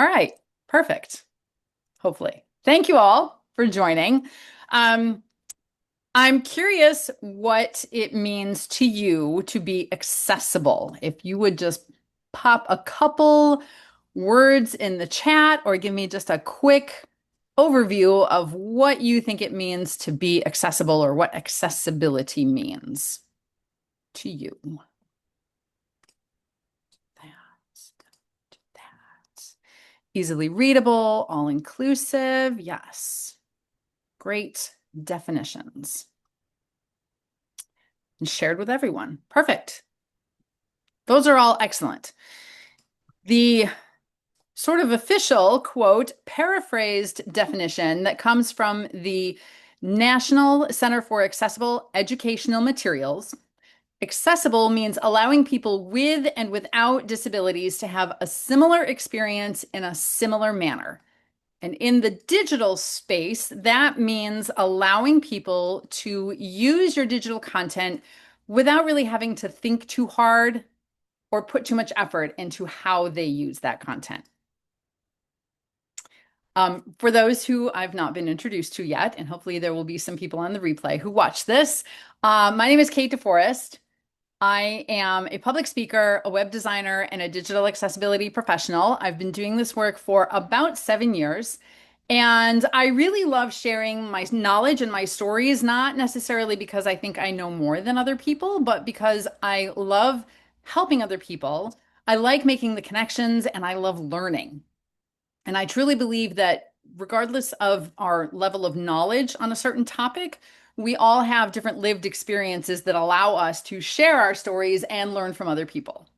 All right, perfect. Hopefully. Thank you all for joining. Um, I'm curious what it means to you to be accessible. If you would just pop a couple words in the chat or give me just a quick overview of what you think it means to be accessible or what accessibility means to you. That. Easily readable, all inclusive. Yes. Great definitions. And shared with everyone. Perfect. Those are all excellent. The sort of official quote, paraphrased definition that comes from the National Center for Accessible Educational Materials. Accessible means allowing people with and without disabilities to have a similar experience in a similar manner. And in the digital space, that means allowing people to use your digital content without really having to think too hard or put too much effort into how they use that content. For those who I've not been introduced to yet, and hopefully there will be some people on the replay who watch this, my name is Kate DeForest. I am a public speaker, a web designer, and a digital accessibility professional. I've been doing this work for about 7 years. And I really love sharing my knowledge and my stories, not necessarily because I think I know more than other people, but because I love helping other people. I like making the connections and I love learning. And I truly believe that regardless of our level of knowledge on a certain topic, we all have different lived experiences that allow us to share our stories and learn from other people.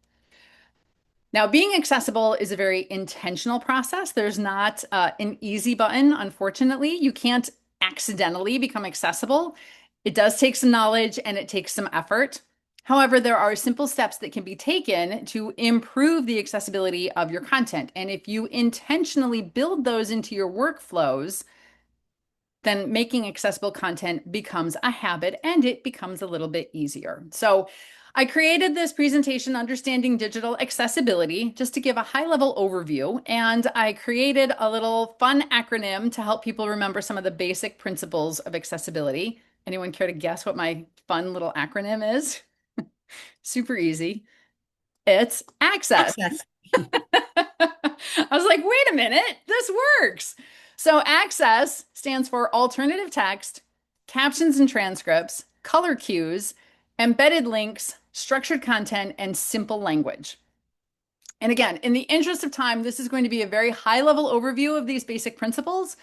Now, being accessible is a very intentional process. There's not an easy button, unfortunately. You can't accidentally become accessible. It does take some knowledge and it takes some effort. However, there are simple steps that can be taken to improve the accessibility of your content. And if you intentionally build those into your workflows, then making accessible content becomes a habit and it becomes a little bit easier. So I created this presentation, Understanding Digital Accessibility, just to give a high-level overview. And I created a little fun acronym to help people remember some of the basic principles of accessibility. Anyone care to guess what my fun little acronym is? Super easy. It's access. Access. I was like, wait a minute, this works. So, access stands for alternative text, captions and transcripts, color cues, embedded links, structured content, and simple language. And again, in the interest of time, this is going to be a very high level overview of these basic principles.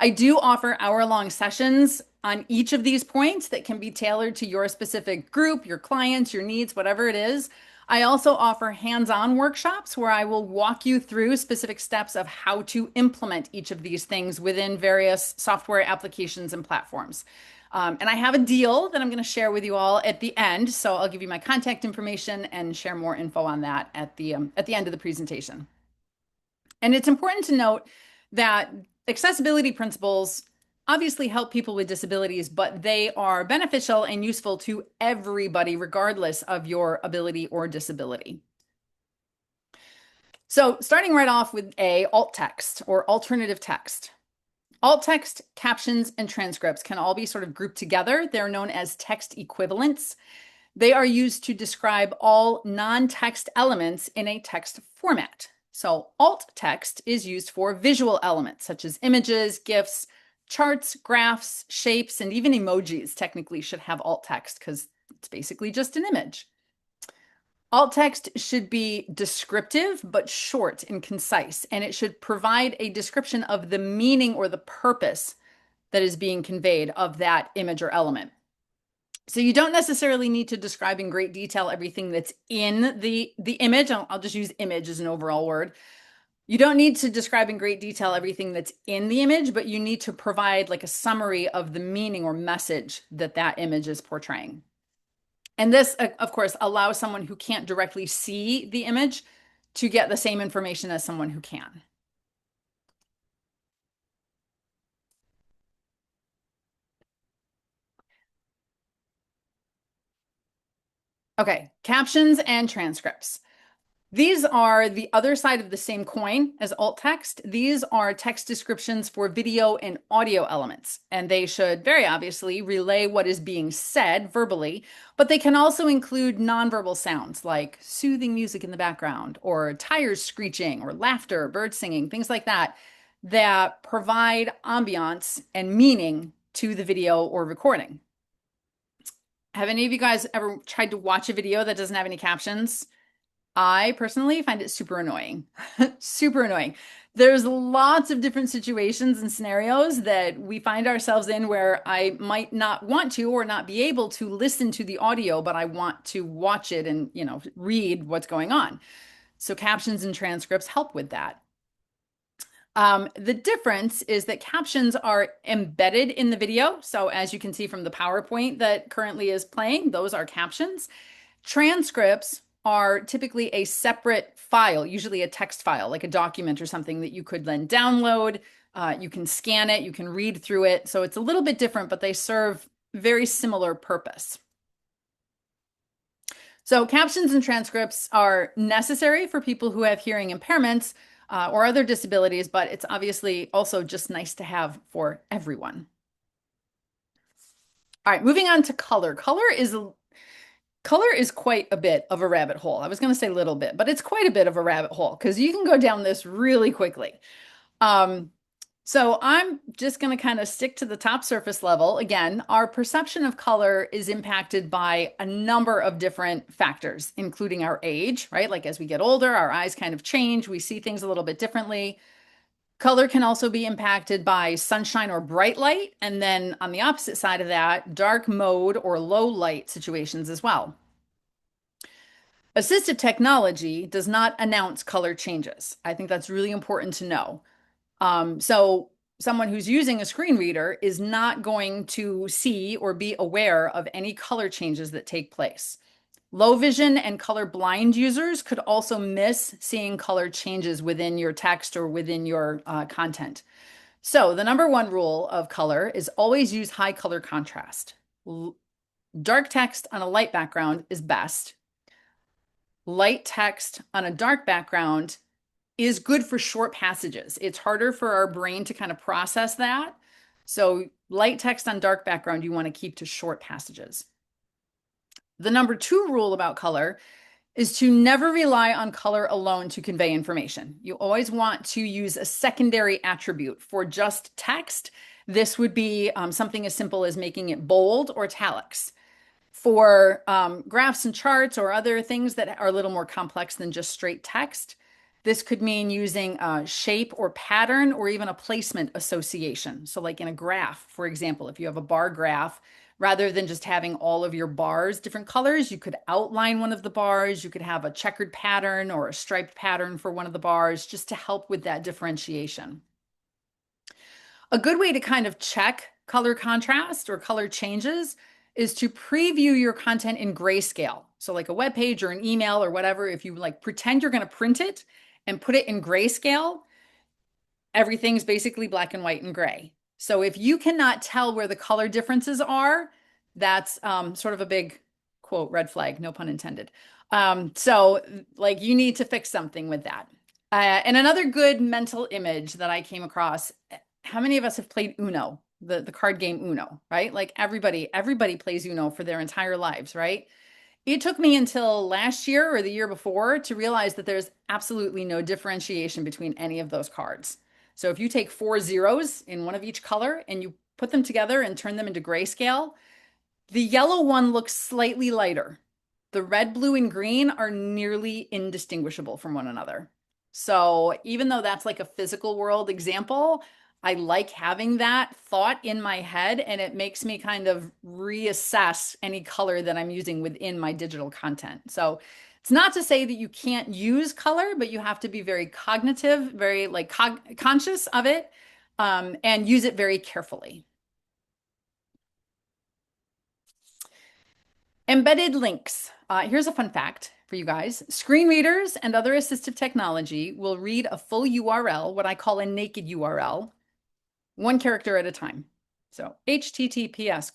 I do offer hour-long sessions on each of these points that can be tailored to your specific group, your clients, your needs, whatever it is. I also offer hands-on workshops where I will walk you through specific steps of how to implement each of these things within various software applications and platforms. And I have a deal that I'm going to share with you all at the end. So I'll give you my contact information and share more info on that at the end of the presentation. And it's important to note that accessibility principles obviously help people with disabilities, but they are beneficial and useful to everybody, regardless of your ability or disability. So starting right off with alt text or alternative text. Alt text, captions, and transcripts can all be sort of grouped together. They're known as text equivalents. They are used to describe all non-text elements in a text format. So alt text is used for visual elements such as images, GIFs, charts, graphs, shapes, and even emojis technically should have alt text because it's basically just an image. Alt text should be descriptive but short and concise, and it should provide a description of the meaning or the purpose that is being conveyed of that image or element. So you don't necessarily need to describe in great detail everything that's in the image. I'll just use image as an overall word. You don't need to describe in great detail everything that's in the image, but you need to provide like a summary of the meaning or message that that image is portraying. And this, of course, allows someone who can't directly see the image to get the same information as someone who can. Okay, captions and transcripts. These are the other side of the same coin as alt text. These are text descriptions for video and audio elements, and they should very obviously relay what is being said verbally, but they can also include nonverbal sounds like soothing music in the background, or tires screeching, or laughter, birds singing, things like that, that provide ambiance and meaning to the video or recording. Have any of you guys ever tried to watch a video that doesn't have any captions? I personally find it super annoying. Super annoying. There's lots of different situations and scenarios that we find ourselves in where I might not want to or not be able to listen to the audio, but I want to watch it and, read what's going on. So captions and transcripts help with that. The difference is that captions are embedded in the video. So as you can see from the PowerPoint that currently is playing, those are captions. Transcripts are typically a separate file, usually a text file, like a document or something that you could then download. You can scan it, you can read through it. So it's a little bit different, but they serve very similar purpose. So captions and transcripts are necessary for people who have hearing impairments or other disabilities, but it's obviously also just nice to have for everyone. All right, moving on to color. Color is quite a bit of a rabbit hole. I was going to say little bit, but it's quite a bit of a rabbit hole because you can go down this really quickly. So I'm just going to kind of stick to the top surface level. Again, our perception of color is impacted by a number of different factors, including our age, right? Like as we get older, our eyes kind of change. We see things a little bit differently. Color can also be impacted by sunshine or bright light. And then on the opposite side of that, dark mode or low light situations as well. Assistive technology does not announce color changes. I think that's really important to know. So someone who's using a screen reader is not going to see or be aware of any color changes that take place. Low vision and color blind users could also miss seeing color changes within your text or within your content. So the number one rule of color is always use high color contrast. Dark text on a light background is best. Light text on a dark background is good for short passages. It's harder for our brain to kind of process that. So light text on dark background, you want to keep to short passages. The number two rule about color is to never rely on color alone to convey information. You always want to use a secondary attribute for just text. This would be something as simple as making it bold or italics. For graphs and charts or other things that are a little more complex than just straight text, this could mean using a shape or pattern or even a placement association. So like in a graph, for example, if you have a bar graph, rather than just having all of your bars different colors, you could outline one of the bars. You could have a checkered pattern or a striped pattern for one of the bars just to help with that differentiation. A good way to kind of check color contrast or color changes is to preview your content in grayscale. So like a web page or an email or whatever, if you like pretend you're going to print it and put it in grayscale, everything's basically black and white and gray. So if you cannot tell where the color differences are, that's sort of a big quote, red flag, no pun intended. So like you need to fix something with that. And another good mental image that I came across, how many of us have played Uno, the card game Uno, right? Like everybody plays Uno for their entire lives, right? It took me until last year or the year before to realize that there's absolutely no differentiation between any of those cards. So if you take 4 zeros in one of each color and you put them together and turn them into grayscale, the yellow one looks slightly lighter. The red, blue, and green are nearly indistinguishable from one another. So even though that's like a physical world example, I like having that thought in my head, and it makes me kind of reassess any color that I'm using within my digital content. So it's not to say that you can't use color, but you have to be very cognitive, very like conscious of it, and use it very carefully. Embedded links. Here's a fun fact for you guys. Screen readers and other assistive technology will read a full URL, what I call a naked URL, one character at a time. So https://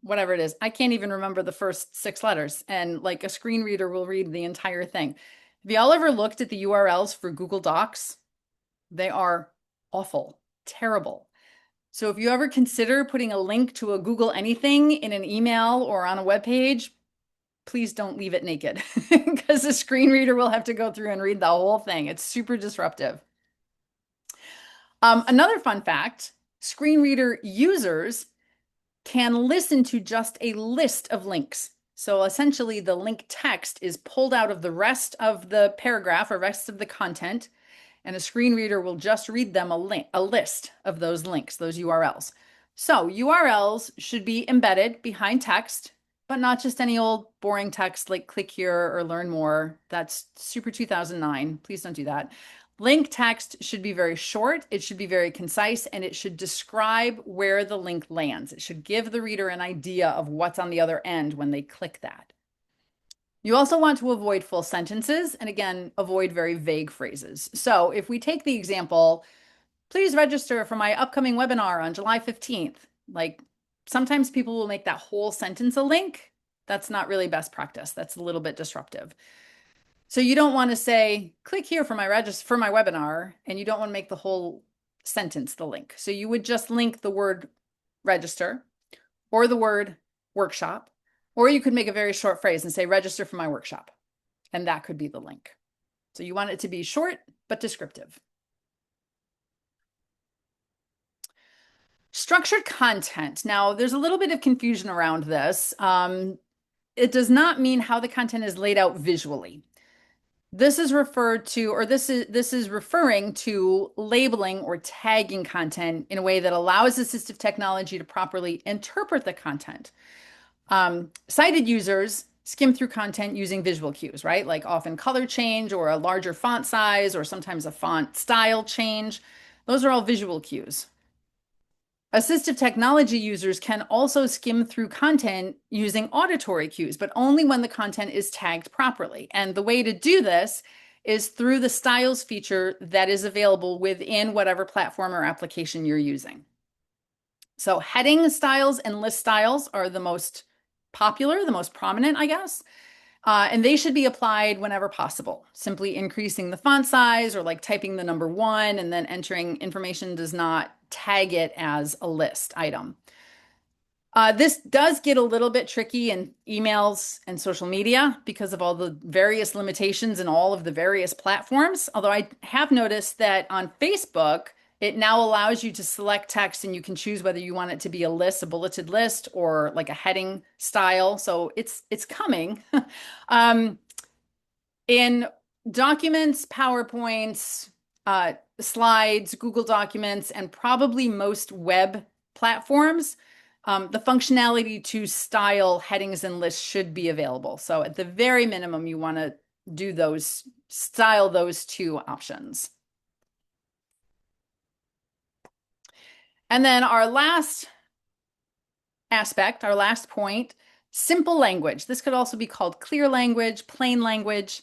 whatever it is. I can't even remember the first 6 letters, and like a screen reader will read the entire thing. Have y'all ever looked at the URLs for Google Docs? They are awful, terrible. So if you ever consider putting a link to a Google anything in an email or on a web page, please don't leave it naked because the screen reader will have to go through and read the whole thing. It's super disruptive. Another fun fact, screen reader users can listen to just a list of links. So essentially, the link text is pulled out of the rest of the paragraph or rest of the content, and a screen reader will just read them a list of those links, those URLs. So URLs should be embedded behind text, but not just any old boring text like click here or learn more. That's super 2009. Please don't do that. Link text should be very short, it should be very concise, and it should describe where the link lands. It should give the reader an idea of what's on the other end when they click that. You also want to avoid full sentences and again, avoid very vague phrases. So if we take the example, please register for my upcoming webinar on July 15th, like sometimes people will make that whole sentence a link. That's not really best practice. That's a little bit disruptive. So you don't want to say, click here for my webinar, and you don't want to make the whole sentence the link. So you would just link the word register or the word workshop, or you could make a very short phrase and say register for my workshop, and that could be the link. So you want it to be short but descriptive. Structured content. Now, there's a little bit of confusion around this. It does not mean how the content is laid out visually. This is referred to, or this is referring to labeling or tagging content in a way that allows assistive technology to properly interpret the content. Sighted users skim through content using visual cues, right? Like often color change or a larger font size or sometimes a font style change. Those are all visual cues. Assistive technology users can also skim through content using auditory cues, but only when the content is tagged properly. And the way to do this is through the styles feature that is available within whatever platform or application you're using. So heading styles and list styles are the most popular, the most prominent, I guess. And they should be applied whenever possible. Simply increasing the font size or like typing the number 1 and then entering information does not tag it as a list item. This does get a little bit tricky in emails and social media because of all the various limitations in all of the various platforms. Although I have noticed that on Facebook, it now allows you to select text and you can choose whether you want it to be a list, a bulleted list, or like a heading style. So it's coming. In documents, PowerPoints, slides, Google Documents, and probably most web platforms, the functionality to style headings and lists should be available. So at the very minimum, you want to do style those 2 options. And then our last aspect, our last point, simple language. This could also be called clear language, plain language.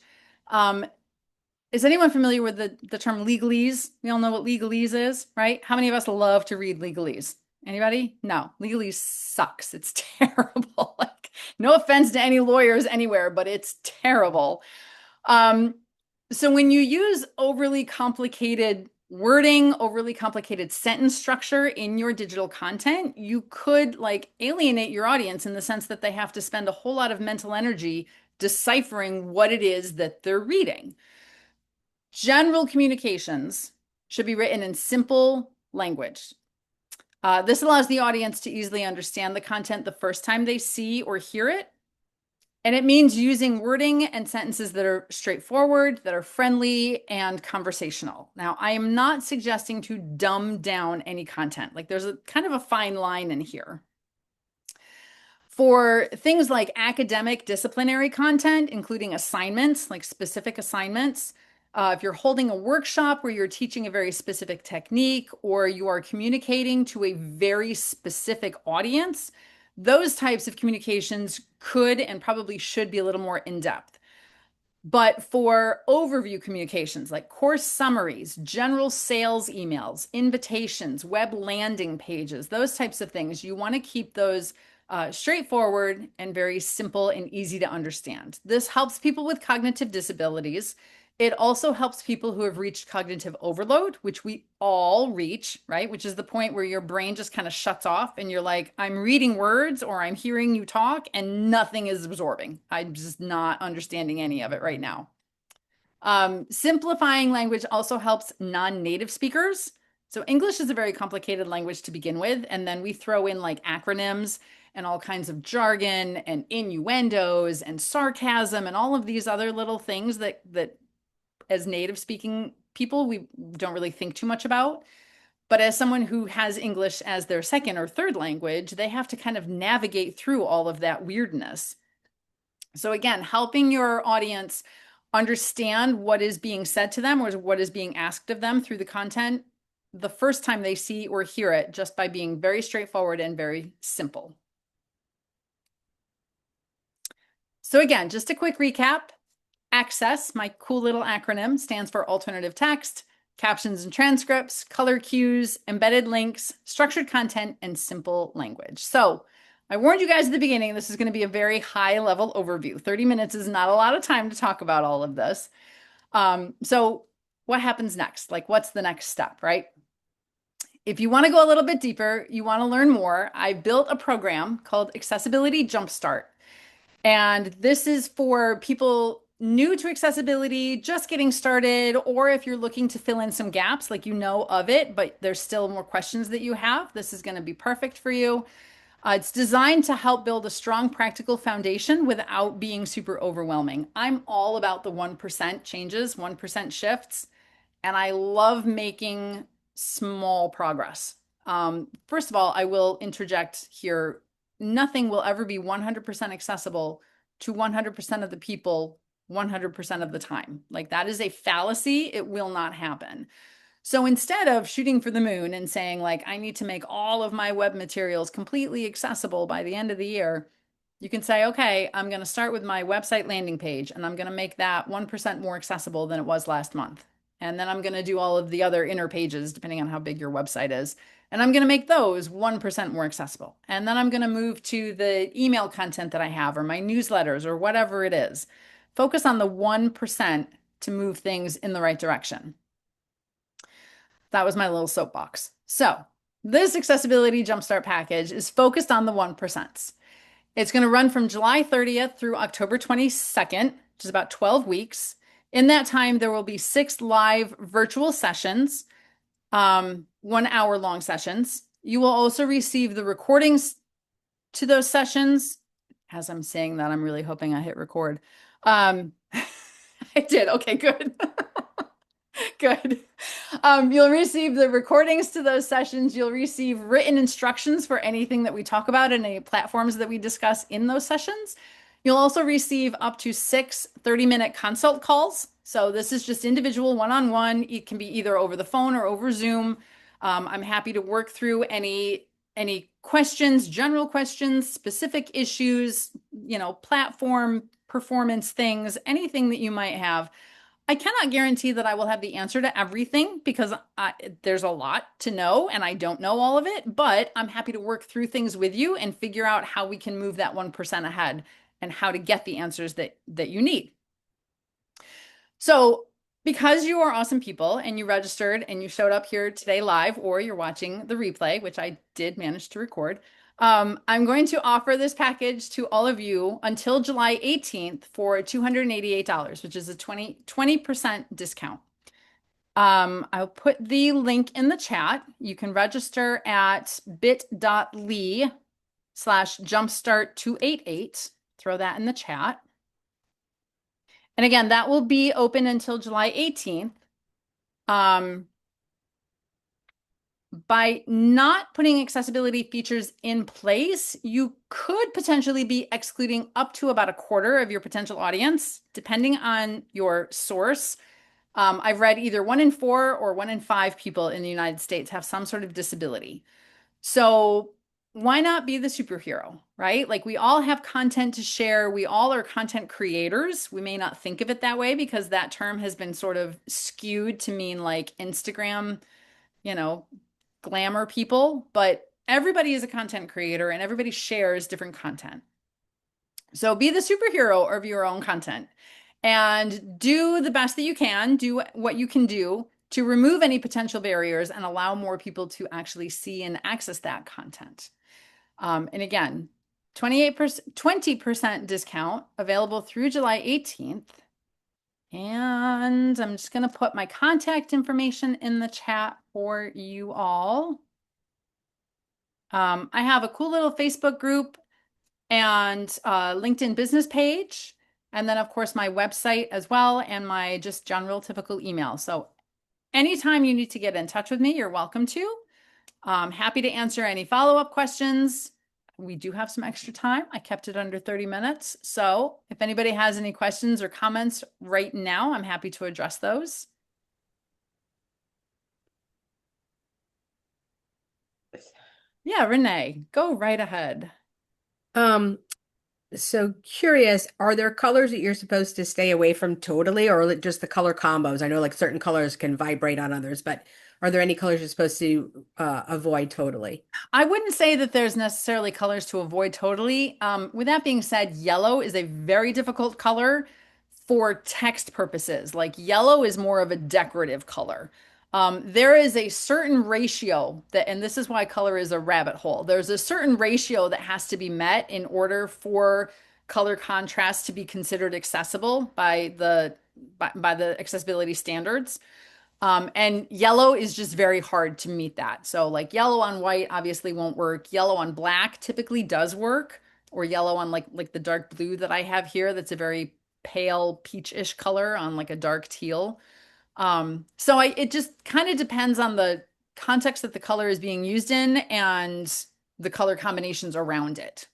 Is anyone familiar with the term legalese? We all know what legalese is, right? How many of us love to read legalese? Anybody? No, legalese sucks. It's terrible. Like, no offense to any lawyers anywhere, but it's terrible. So when you use overly complicated wording, overly complicated sentence structure in your digital content, you could like alienate your audience in the sense that they have to spend a whole lot of mental energy deciphering what it is that they're reading. General communications should be written in simple language. This allows the audience to easily understand the content the first time they see or hear it. And it means using wording and sentences that are straightforward, that are friendly and conversational. Now, I am not suggesting to dumb down any content. Like there's a kind of a fine line in here. For things like academic disciplinary content, including assignments, like specific assignments, if you're holding a workshop where you're teaching a very specific technique or you are communicating to a very specific audience, those types of communications could and probably should be a little more in-depth. But for overview communications like course summaries, general sales emails, invitations, web landing pages, those types of things, you want to keep those straightforward and very simple and easy to understand. This helps people with cognitive disabilities. It also helps people who have reached cognitive overload, which we all reach, right? Which is the point where your brain just kind of shuts off and you're like, I'm reading words or I'm hearing you talk and nothing is absorbing. I'm just not understanding any of it right now. Simplifying language also helps non-native speakers. So English is a very complicated language to begin with, and then we throw in like acronyms and all kinds of jargon and innuendos and sarcasm and all of these other little things that as native speaking people we don't really think too much about. But as someone who has English as their second or third language, they have to kind of navigate through all of that weirdness. So again, helping your audience understand what is being said to them or what is being asked of them through the content the first time they see or hear it, just by being very straightforward and very simple. So again, just a quick recap. ACCESS, my cool little acronym, stands for alternative text, captions and transcripts, color cues, embedded links, structured content, and simple language. So I warned you guys at the beginning, this is going to be a very high level overview. 30 minutes is not a lot of time to talk about all of this. So what happens next? Like, what's the next step, right? If you want to go a little bit deeper, you want to learn more, I built a program called Accessibility Jumpstart. And this is for people new to accessibility, just getting started, or if you're looking to fill in some gaps, like you know of it, but there's still more questions that you have, this is going to be perfect for you. It's designed to help build a strong practical foundation without being super overwhelming. I'm all about the 1% changes, 1% shifts, and I love making small progress. First of all, I will interject here, nothing will ever be 100% accessible to 100% of the people 100% of the time. Like that is a fallacy. It will not happen. So instead of shooting for the moon and saying like, I need to make all of my web materials completely accessible by the end of the year, you can say, okay, I'm going to start with my website landing page and I'm going to make that 1% more accessible than it was last month. And then I'm going to do all of the other inner pages, depending on how big your website is. And I'm going to make those 1% more accessible. And then I'm going to move to the email content that I have or my newsletters or whatever it is. Focus on the 1% to move things in the right direction. That was my little soapbox. So this Accessibility Jumpstart package is focused on the 1%. It's going to run from July 30th through October 22nd, which is about 12 weeks. In that time, there will be 6 live virtual sessions, 1-hour long sessions. You will also receive the recordings to those sessions. As I'm saying that, I'm really hoping I hit record. I did. Okay, good. Good. You'll receive the recordings to those sessions. You'll receive written instructions for anything that we talk about and any platforms that we discuss in those sessions. You'll also receive up to 6 30-minute consult calls. So this is just individual one-on-one. It can be either over the phone or over Zoom. I'm happy to work through any questions, general questions, specific issues, platform performance things, anything that you might have. I cannot guarantee that I will have the answer to everything because there's a lot to know and I don't know all of it, but I'm happy to work through things with you and figure out how we can move that 1% ahead and how to get the answers that you need. So because you are awesome people and you registered and you showed up here today live or you're watching the replay, which I did manage to record, I'm going to offer this package to all of you until July 18th for $288, which is a 20% discount. I'll put the link in the chat. You can register at bit.ly/jumpstart288. Throw that in the chat. And again, that will be open until July 18th. By not putting accessibility features in place, you could potentially be excluding up to about a quarter of your potential audience, depending on your source. I've read either 1 in 4 or 1 in 5 people in the United States have some sort of disability. So why not be the superhero, right? Like we all have content to share. We all are content creators. We may not think of it that way because that term has been sort of skewed to mean like Instagram, glamour people, but everybody is a content creator and everybody shares different content. So be the superhero of your own content and do the best that you can, do what you can do to remove any potential barriers and allow more people to actually see and access that content. And again, 28%, 20% discount available through July 18th. And I'm just going to put my contact information in the chat for you all. I have a cool little Facebook group and LinkedIn business page. And then, of course, my website as well, and my just general typical email. So anytime you need to get in touch with me, you're welcome to. I'm happy to answer any follow-up questions. We do have some extra time. I kept it under 30 minutes. So if anybody has any questions or comments right now, I'm happy to address those. Yeah, Renee, go right ahead. Um, so curious, are there colors that you're supposed to stay away from totally, or just the color combos? I know like certain colors can vibrate on others, but are there any colors you're supposed to avoid totally? I wouldn't say that there's necessarily colors to avoid totally. With that being said, yellow is a very difficult color for text purposes. Like yellow is more of a decorative color. There is a certain ratio that, and this is why color is a rabbit hole. There's a certain ratio that has to be met in order for color contrast to be considered accessible by the accessibility standards. And yellow is just very hard to meet that. So like yellow on white obviously won't work. Yellow on black typically does work, or yellow on like the dark blue that I have here. That's a very pale peach-ish color on like a dark teal. It just kind of depends on the context that the color is being used in and the color combinations around it.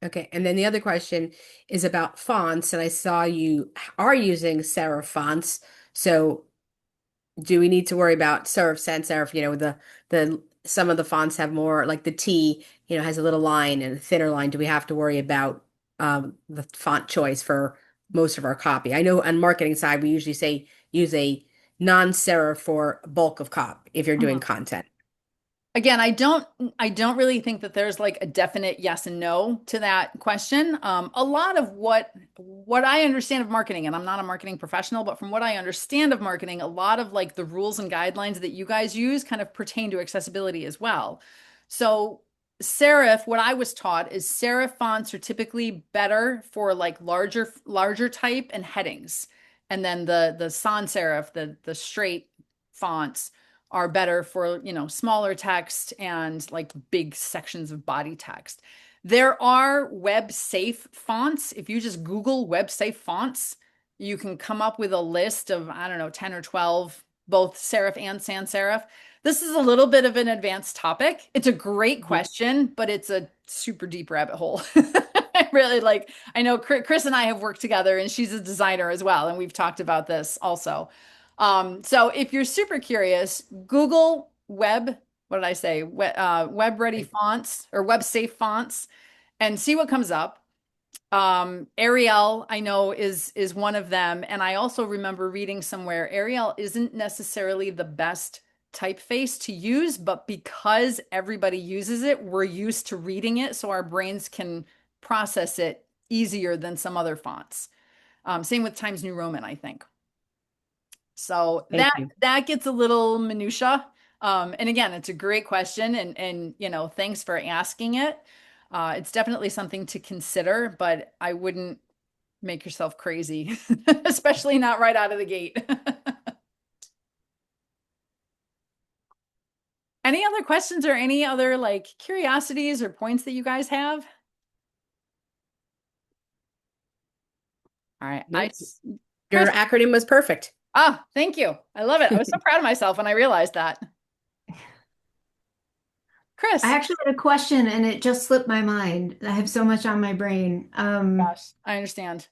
Okay, and then the other question is about fonts, and I saw you are using serif fonts. So do we need to worry about serif, sans serif? The some of the fonts have more like the T, has a little line and a thinner line. Do we have to worry about the font choice for most of our copy? I know on marketing side we usually say use a non-serif for bulk of copy if you're doing content. Again, I don't really think that there's like a definite yes and no to that question. A lot of what I understand of marketing, and I'm not a marketing professional, but from what I understand of marketing, a lot of like the rules and guidelines that you guys use kind of pertain to accessibility as well. So serif, what I was taught is serif fonts are typically better for like larger type and headings. And then the sans serif, the straight fonts are better for, smaller text and like big sections of body text. There are web safe fonts. If you just Google web safe fonts, you can come up with a list of, I don't know, 10 or 12, both serif and sans serif. This is a little bit of an advanced topic. It's a great Mhm. question, but it's a super deep rabbit hole. I really like, I know Chris and I have worked together and she's a designer as well. And we've talked about this also. So if you're super curious, Google what did I say? Web ready fonts or web safe fonts and see what comes up. Arial, I know is one of them. And I also remember reading somewhere Arial isn't necessarily the best typeface to use, but because everybody uses it, we're used to reading it, so our brains can process it easier than some other fonts. Same with Times New Roman, I think. So Thank that you. that gets a little minutia. And again, it's a great question, and thanks for asking it. It's definitely something to consider, but I wouldn't make yourself crazy, especially not right out of the gate. Any other questions or any other like curiosities or points that you guys have? All right, Nope. Your Chris. acronym was perfect. Ah, thank you. I love it. I was so proud of myself when I realized that. I Chris. actually had a question and it just slipped my mind. I have so much on my brain. Gosh, I understand.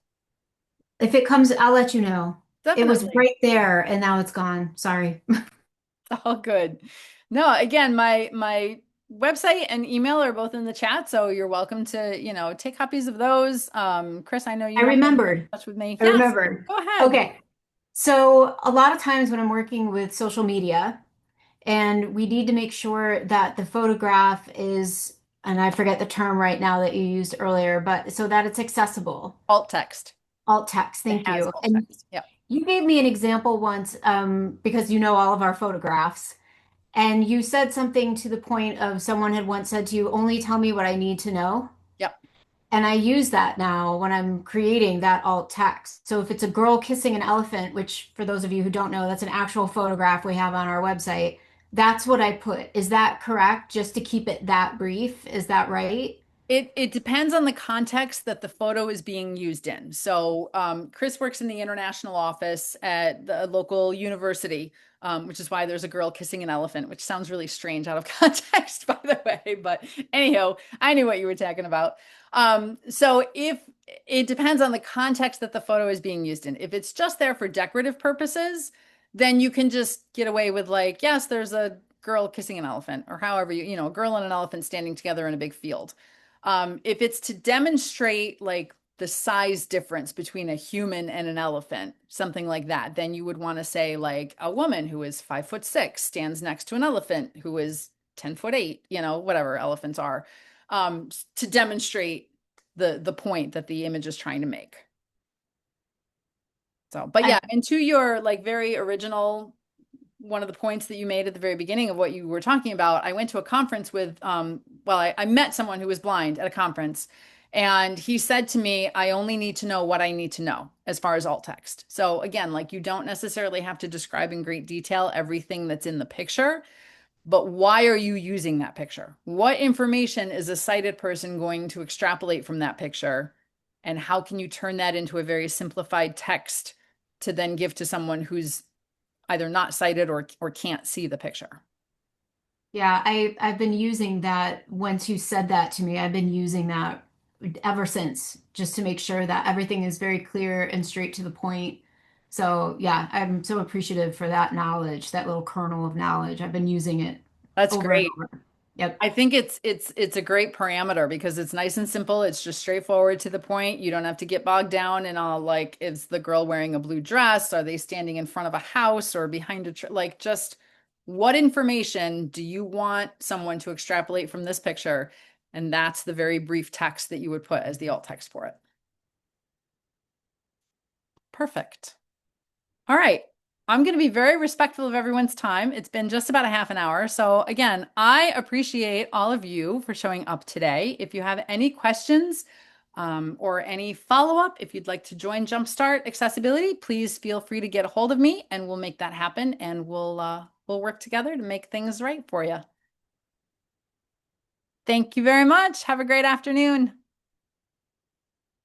If it comes, I'll let you know. It was Definitely. right there and now it's gone. Sorry. All good. No, again, my website and email are both in the chat, so you're welcome to, take copies of those. Chris, I know I you want to get remembered. in touch with me. I Yes, remembered. go ahead. Okay. So a lot of times when I'm working with social media And we need to make sure that the photograph is, and I forget the term right now that you used earlier, but so that it's accessible. Alt text. Alt text, It thank has you. alt And text. Yep. you gave me an example once, because you know all of our photographs. And you said something to the point of someone had once said to you, only tell me what I need to know. Yep. And I use that now when I'm creating that alt text. So if it's a girl kissing an elephant, which for those of you who don't know, that's an actual photograph we have on our website, that's what I put. Is that correct? Just to keep it that brief? Is that right? It depends on the context that the photo is being used in. So Chris works in the international office at the local university, which is why there's a girl kissing an elephant, which sounds really strange out of context, by the way. But anyhow, I knew what you were talking about. So if it depends on the context that the photo is being used in. If it's just there for decorative purposes, then you can just get away with like, yes, there's a girl kissing an elephant, or however a girl and an elephant standing together in a big field. If it's to demonstrate like the size difference between a human and an elephant, something like that, then you would want to say like a woman who is 5'6" stands next to an elephant who is 10'8", whatever elephants are, to demonstrate the point that the image is trying to make. So, but I, yeah, and to your like very original one of the points that you made at the very beginning of what you were talking about, I went to a conference with, I met someone who was blind at a conference, and he said to me, I only need to know what I need to know as far as alt text. So again, like you don't necessarily have to describe in great detail everything that's in the picture, but why are you using that picture? What information is a sighted person going to extrapolate from that picture? And how can you turn that into a very simplified text to then give to someone who's either not sighted or can't see the picture? yeah, I've been using that once you said that to me. I've been using that ever since, just to make sure that everything is very clear and straight to the point. So yeah, I'm so appreciative for that knowledge, that little kernel of knowledge. I've been using it That's over and great. over. Yep. I think it's a great parameter because it's nice and simple. It's just straightforward to the point. You don't have to get bogged down in all like, is the girl wearing a blue dress? Are they standing in front of a house or behind a tree? Like, just what information do you want someone to extrapolate from this picture? And that's the very brief text that you would put as the alt text for it. Perfect. All right. I'm going to be very respectful of everyone's time. It's been just about a half an hour. So, again, I appreciate all of you for showing up today. If you have any questions or any follow up, if you'd like to join Jumpstart Accessibility, please feel free to get a hold of me and we'll make that happen and we'll work together to make things right for you. Thank you very much. Have a great afternoon.